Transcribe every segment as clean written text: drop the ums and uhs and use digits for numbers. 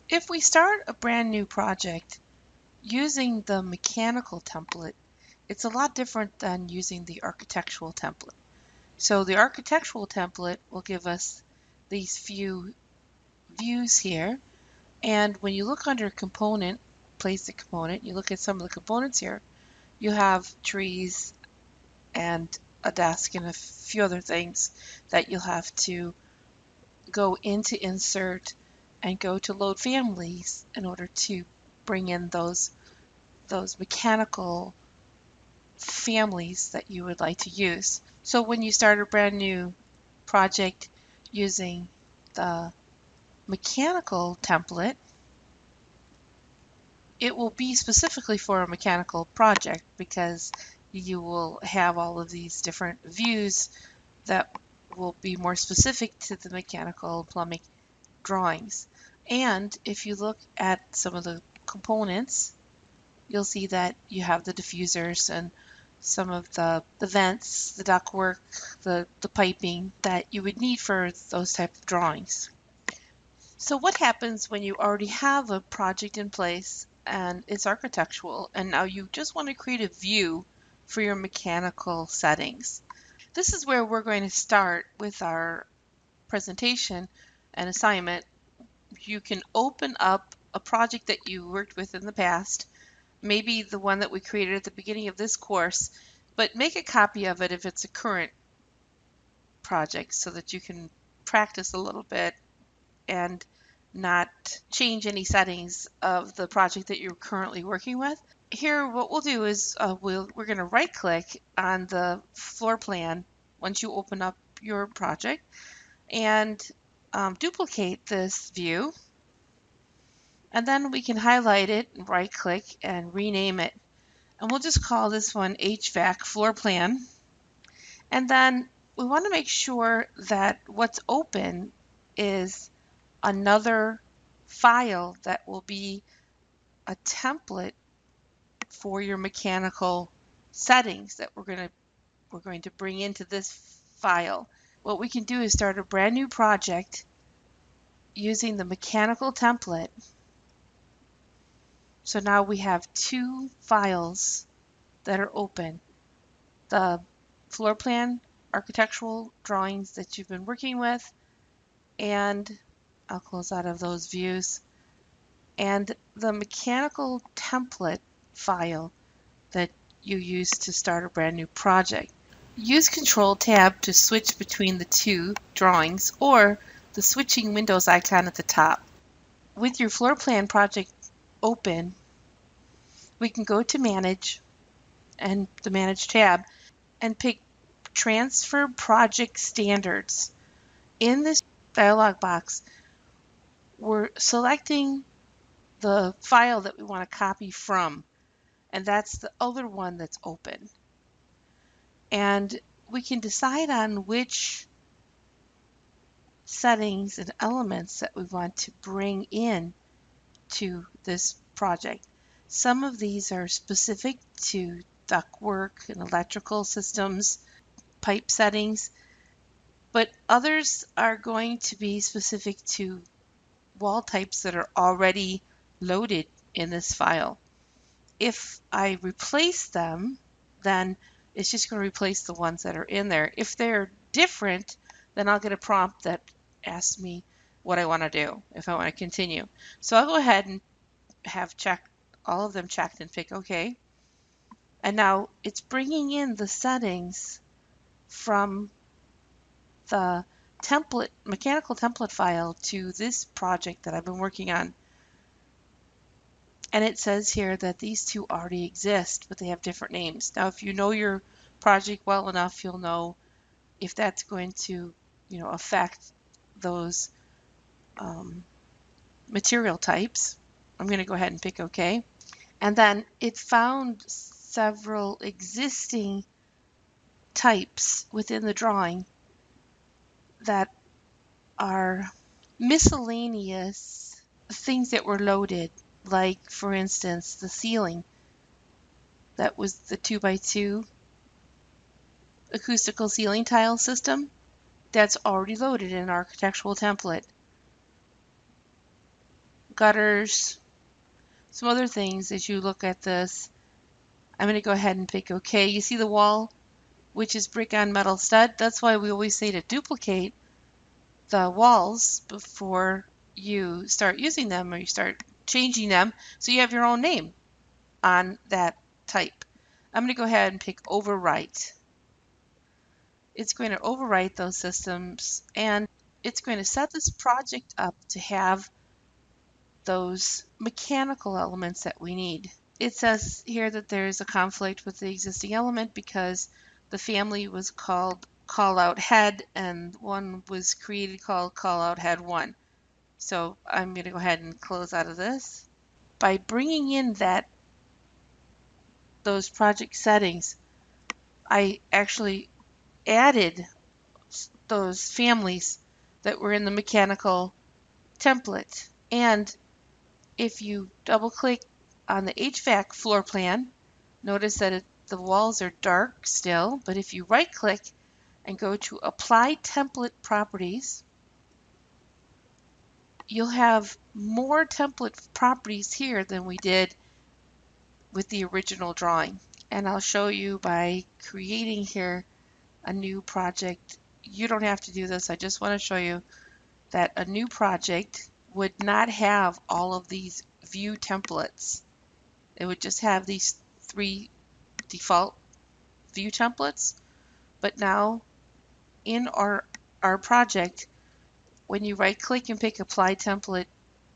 If we start a brand new project using the mechanical template, it's a lot different than using the architectural template. So the architectural template will give us these few views here. And when you look under component, place the component, you look at some of the components here, you have trees and a desk and a few other things that you'll have to go into insert and go to load families in order to bring in those mechanical families that you would like to use. So when you start a brand new project using the mechanical template, it will be specifically for a mechanical project because you will have all of these different views that will be more specific to the mechanical plumbing drawings. And if you look at some of the components, you'll see that you have the diffusers and some of the vents, the ductwork, the piping that you would need for those type of drawings. So what happens when you already have a project in place and it's architectural and now you just want to create a view for your mechanical settings? This is where we're going to start with our presentation and assignment. You can open up a project that you worked with in the past, maybe the one that we created at the beginning of this course, but make a copy of it if it's a current project so that you can practice a little bit and not change any settings of the project that you're currently working with. Here, what we'll do is we're going to right click on the floor plan once you open up your project and duplicate this view. And then we can highlight it, right click, and rename it. And we'll just call this one HVAC floor plan. And then we want to make sure that what's open is another file that will be a template for your mechanical settings that we're going to bring into this file. What we can do is start a brand new project using the mechanical template. So now we have two files that are open. The floor plan architectural drawings that you've been working with, and I'll close out of those views, and the mechanical template file that you use to start a brand new project. Use Control Tab to switch between the two drawings or the switching windows icon at the top. With your floor plan project open, we can go to Manage and the Manage tab and pick Transfer Project Standards. In this dialog box, we're selecting the file that we want to copy from, and that's the other one that's open. And we can decide on which settings and elements that we want to bring in to this project. Some of these are specific to ductwork and electrical systems, pipe settings, but others are going to be specific to wall types that are already loaded in this file. If I replace them, then it's just going to replace the ones that are in there. If they're different, then I'll get a prompt that asks me what I want to do, if I want to continue. So I'll go ahead and have checked all of them checked and pick OK. And now it's bringing in the settings from the template, mechanical template file to this project that I've been working on. And it says here that these two already exist, but they have different names. Now, if you know your project well enough, you'll know if that's going to, affect those material types. I'm going to go ahead and pick OK. And then it found several existing types within the drawing that are miscellaneous things that were loaded, like, for instance, the ceiling. That was the 2x2 acoustical ceiling tile system. That's already loaded in an architectural template. gutters, some other things as you look at this. I'm going to go ahead and pick OK. You see the wall, which is brick on metal stud. That's why we always say to duplicate the walls before you start using them or you start changing them so you have your own name on that type. I'm going to go ahead and pick overwrite. It's going to overwrite those systems and it's going to set this project up to have those mechanical elements that we need. It says here that there's a conflict with the existing element because the family was called callout head and one was created called callout head 1. So I'm going to go ahead and close out of this. By bringing in those project settings, I actually added those families that were in the mechanical template. And if you double click on the HVAC floor plan, notice that the walls are dark still, but if you right click and go to apply template properties, you'll have more template properties here than we did with the original drawing. And I'll show you by creating here a new project. You don't have to do this. I just want to show you that a new project would not have all of these view templates. It would just have these 3 default view templates. But now in our project, when you right click and pick apply template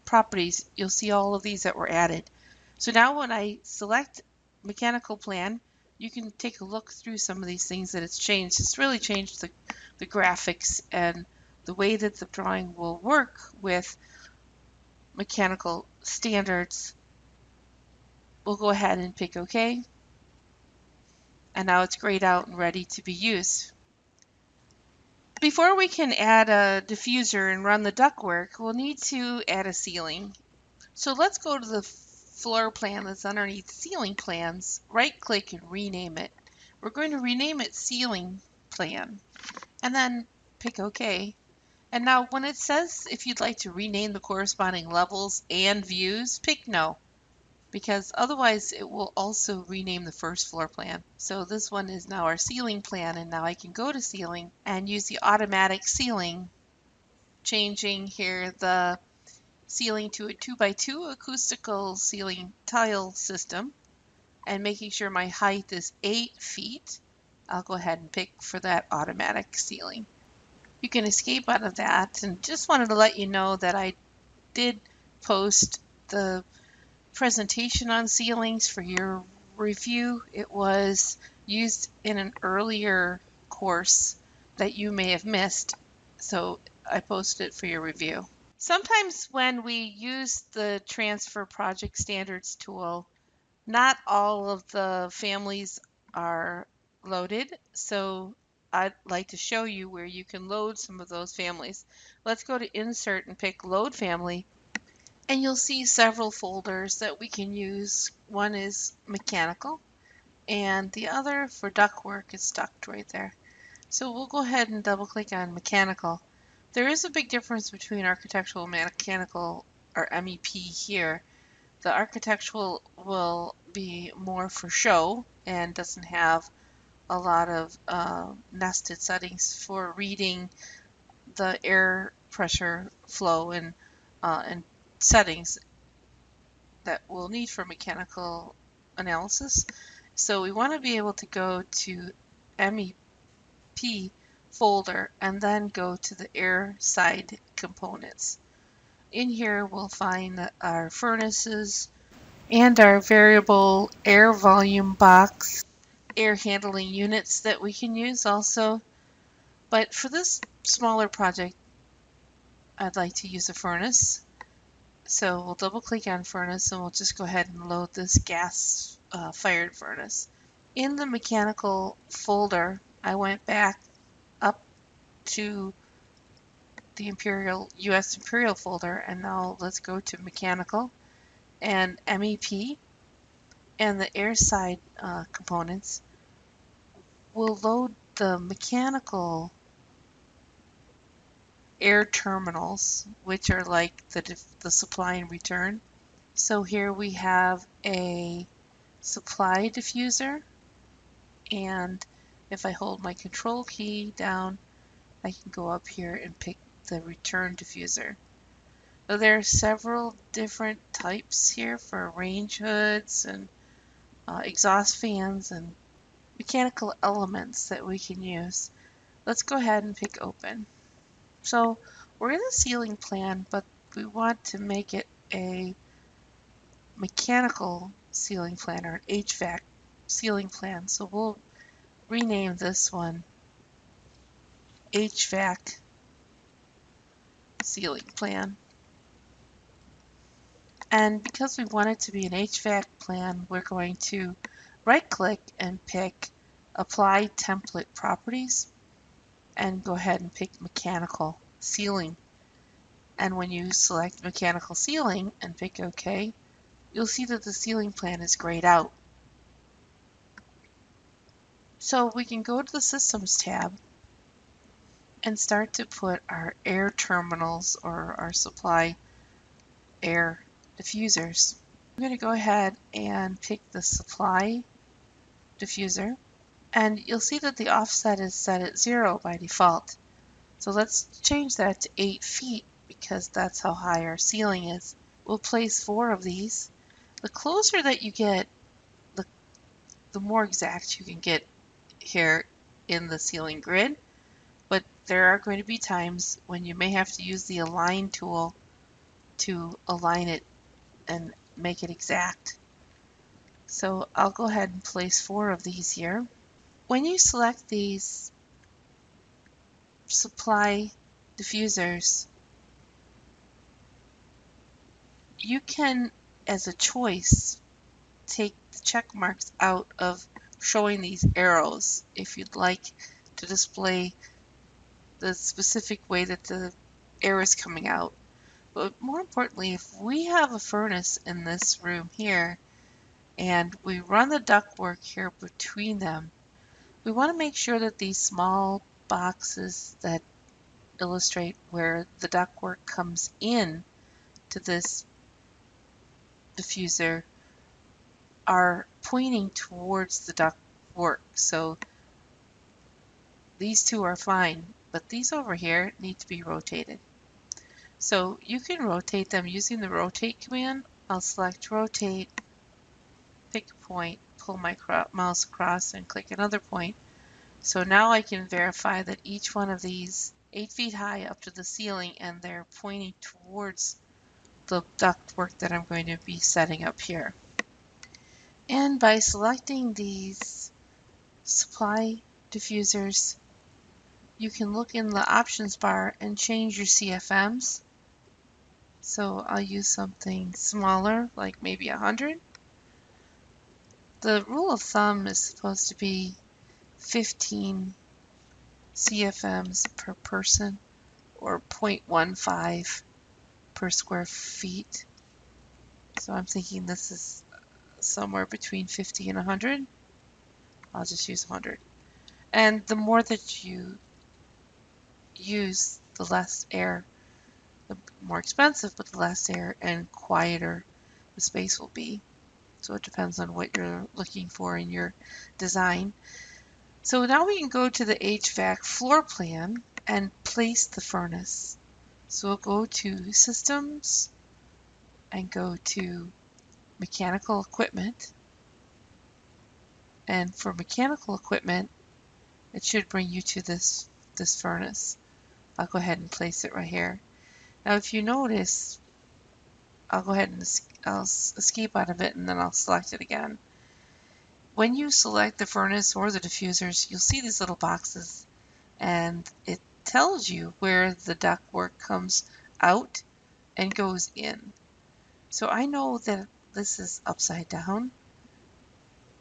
properties, you'll see all of these that were added. So now when I select mechanical plan, you can take a look through some of these things that it's changed. It's really changed the graphics and the way that the drawing will work with mechanical standards. We'll go ahead and pick OK. And now it's grayed out and ready to be used. Before we can add a diffuser and run the ductwork, we'll need to add a ceiling. So let's go to the floor plan that's underneath ceiling plans, right click and rename it. We're going to rename it ceiling plan and then pick OK. And now when it says if you'd like to rename the corresponding levels and views, pick no, because otherwise it will also rename the first floor plan. So this one is now our ceiling plan, and now I can go to ceiling and use the automatic ceiling, changing here the ceiling to a 2x2 acoustical ceiling tile system and making sure my height is 8 feet. I'll go ahead and pick for that automatic ceiling. You can escape out of that, and just wanted to let you know that I did post the presentation on ceilings for your review. It was used in an earlier course that you may have missed, so I posted it for your review. Sometimes when we use the Transfer Project Standards tool, not all of the families are loaded, so I'd like to show you where you can load some of those families. Let's go to Insert and pick Load Family, and you'll see several folders that we can use. One is Mechanical, and the other for ductwork is Duct right there. So we'll go ahead and double click on Mechanical. There is a big difference between architectural and mechanical, or MEP here. The architectural will be more for show and doesn't have a lot of nested settings for reading the air pressure flow and settings that we'll need for mechanical analysis. So we want to be able to go to MEP folder and then go to the air side components. In here we'll find our furnaces and our variable air volume box, air handling units that we can use also. But for this smaller project, I'd like to use a furnace. So we'll double click on furnace and we'll just go ahead and load this gas fired furnace. In the mechanical folder, I went back up to the US Imperial folder, and now let's go to mechanical and MEP, and the air side components will load the mechanical air terminals, which are like the supply and return. So here we have a supply diffuser, and if I hold my control key down, I can go up here and pick the return diffuser. So there are several different types here for range hoods and exhaust fans and mechanical elements that we can use. Let's go ahead and pick open. So we're in the ceiling plan, but we want to make it a mechanical ceiling plan or an HVAC ceiling plan. So we'll rename this one HVAC ceiling plan. And because we want it to be an HVAC plan, we're going to right click and pick Apply Template Properties and go ahead and pick Mechanical Ceiling. And when you select Mechanical Ceiling and pick OK, you'll see that the ceiling plan is grayed out. So we can go to the Systems tab and start to put our air terminals or our supply air diffusers. I'm going to go ahead and pick the supply diffuser, and you'll see that the offset is set at 0 by default. So let's change that to 8 feet because that's how high our ceiling is. We'll place 4 of these. The closer that you get, the more exact you can get here in the ceiling grid, but there are going to be times when you may have to use the align tool to align it and make it exact. So I'll go ahead and place 4 of these here. When you select these supply diffusers, you can, as a choice, take the check marks out of showing these arrows if you'd like to display the specific way that the air is coming out. But more importantly, if we have a furnace in this room here and we run the ductwork here between them, we want to make sure that these small boxes that illustrate where the ductwork comes in to this diffuser are pointing towards the ductwork. So these two are fine, but these over here need to be rotated. So you can rotate them using the rotate command. I'll select rotate, pick a point, pull my mouse across and click another point. So now I can verify that each one of these 8 feet high up to the ceiling and they're pointing towards the ductwork that I'm going to be setting up here. And by selecting these supply diffusers, you can look in the options bar and change your CFMs. So I'll use something smaller, like maybe 100. The rule of thumb is supposed to be 15 CFMs per person, or 0.15 per square feet. So I'm thinking this is somewhere between 50 and 100. I'll just use 100. And the more that you use, the less air, the more expensive, but the less air and quieter the space will be. So it depends on what you're looking for in your design. So now we can go to the HVAC floor plan and place the furnace. So we'll go to Systems and go to Mechanical Equipment. And for mechanical equipment, it should bring you to this furnace. I'll go ahead and place it right here. Now if you notice, I'll go ahead and I'll escape out of it and then I'll select it again. When you select the furnace or the diffusers, you'll see these little boxes and it tells you where the ductwork comes out and goes in. So I know that this is upside down.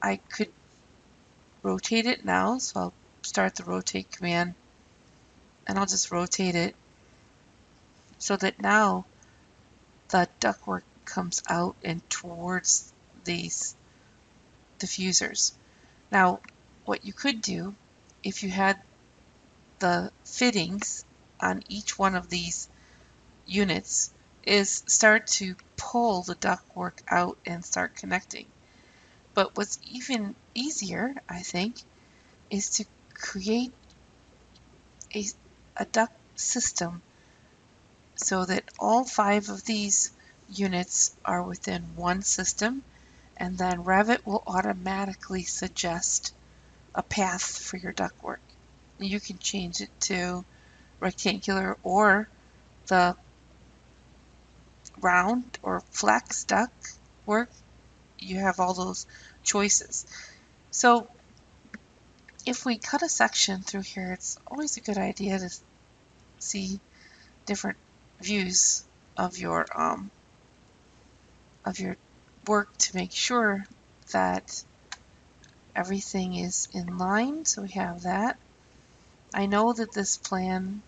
I could rotate it now, so I'll start the rotate command and I'll just rotate it so that now the ductwork comes out and towards these diffusers. Now, what you could do if you had the fittings on each one of these units is start to pull the ductwork out and start connecting. But what's even easier, I think, is to create a, a duct system so that all 5 of these units are within one system, and then Revit will automatically suggest a path for your ductwork. You can change it to rectangular or the round or flex duct work. You have all those choices. So if we cut a section through here, it's always a good idea to see different views of your work to make sure that everything is in line. So we have that. I know that this plan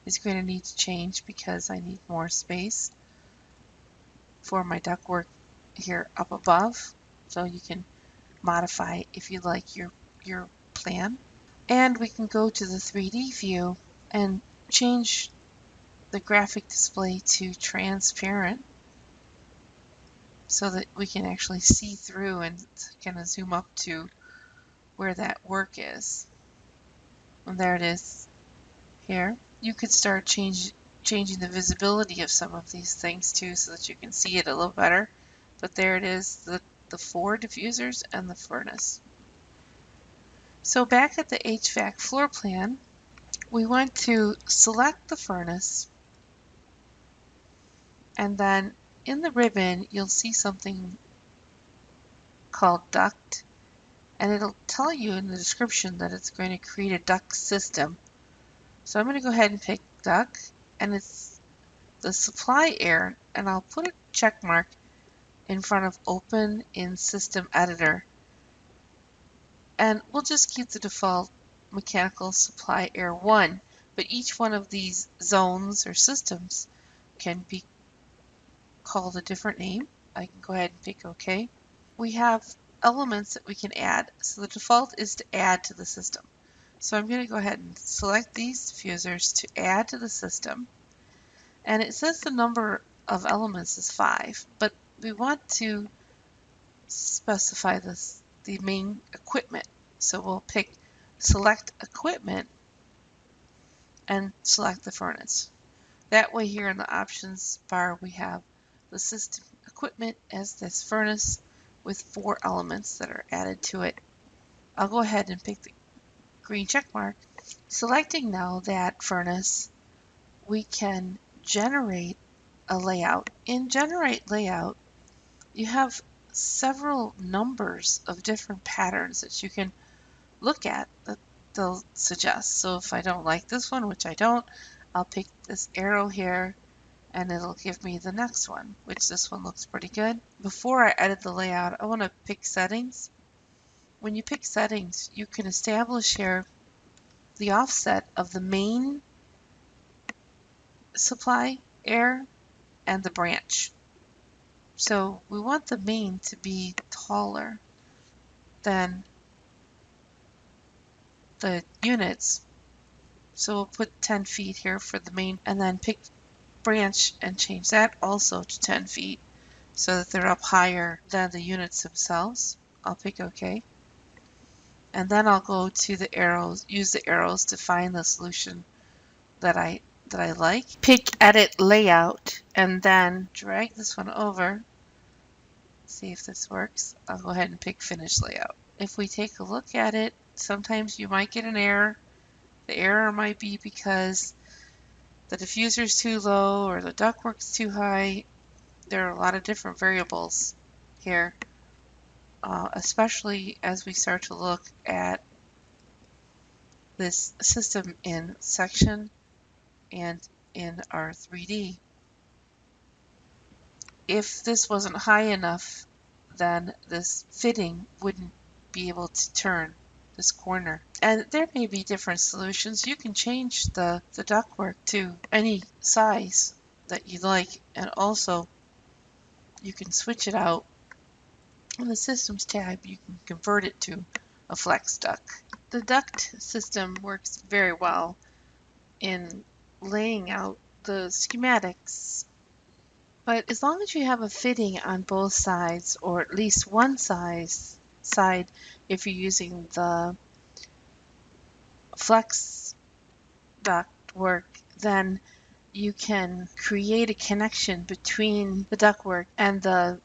is going to need to change because I need more space for my ductwork here up above. So you can modify if you like your plan. And we can go to the 3D view and change the graphic display to transparent so that we can actually see through and kind of zoom up to where that work is. And there it is here. You could start changing the visibility of some of these things too so that you can see it a little better. But there it is, the 4 diffusers and the furnace. So back at the HVAC floor plan, we want to select the furnace, and then in the ribbon you'll see something called duct, and it'll tell you in the description that it's going to create a duct system. So I'm going to go ahead and pick duct, and it's the supply air, and I'll put a check mark in front of open in system editor, and we'll just keep the default mechanical supply air 1, but each one of these zones or systems can be called a different name. I can go ahead and pick OK. We have elements that we can add. So the default is to add to the system. So I'm going to go ahead and select these diffusers to add to the system. And it says the number of elements is 5, but we want to specify the main equipment. So we'll pick select equipment and select the furnace. That way here in the options bar we have the system equipment as this furnace with 4 elements that are added to it. I'll go ahead and pick the green check mark. Selecting now that furnace, we can generate a layout. In generate layout, you have several numbers of different patterns that you can look at that they'll suggest. So if I don't like this one, which I don't, I'll pick this arrow here and it'll give me the next one, which this one looks pretty good. Before I edit the layout, I want to pick settings. When you pick settings, you can establish here the offset of the main supply air and the branch. So we want the main to be taller than the units. So we'll put 10 feet here for the main, and then pick branch and change that also to 10 feet so that they're up higher than the units themselves. I'll pick OK. And then I'll go to the arrows, use the arrows to find the solution that I like. Pick edit layout and then drag this one over. See if this works. I'll go ahead and pick finish layout. If we take a look at it, sometimes you might get an error. The error might be because the diffuser's too low or the ductwork's too high. There are a lot of different variables here, especially as we start to look at this system in section and in our 3D. If this wasn't high enough, then this fitting wouldn't be able to turn this corner. And there may be different solutions. You can change the ductwork to any size that you like, and also you can switch it out. In the Systems tab, you can convert it to a flex duct. The duct system works very well in laying out the schematics. But as long as you have a fitting on both sides, or at least one side, if you're using the flex duct work, then you can create a connection between the ductwork and the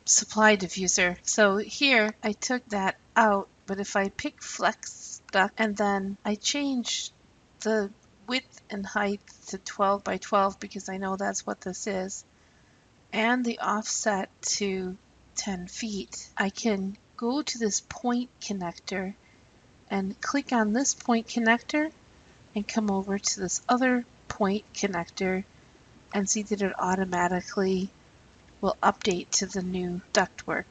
supply diffuser. So here I took that out, but if I pick flex duct and then I change the width and height to 12 by 12 because I know that's what this is, and the offset to 10 feet, I can go to this point connector and click on this point connector and come over to this other point connector and see that it automatically will update to the new ductwork.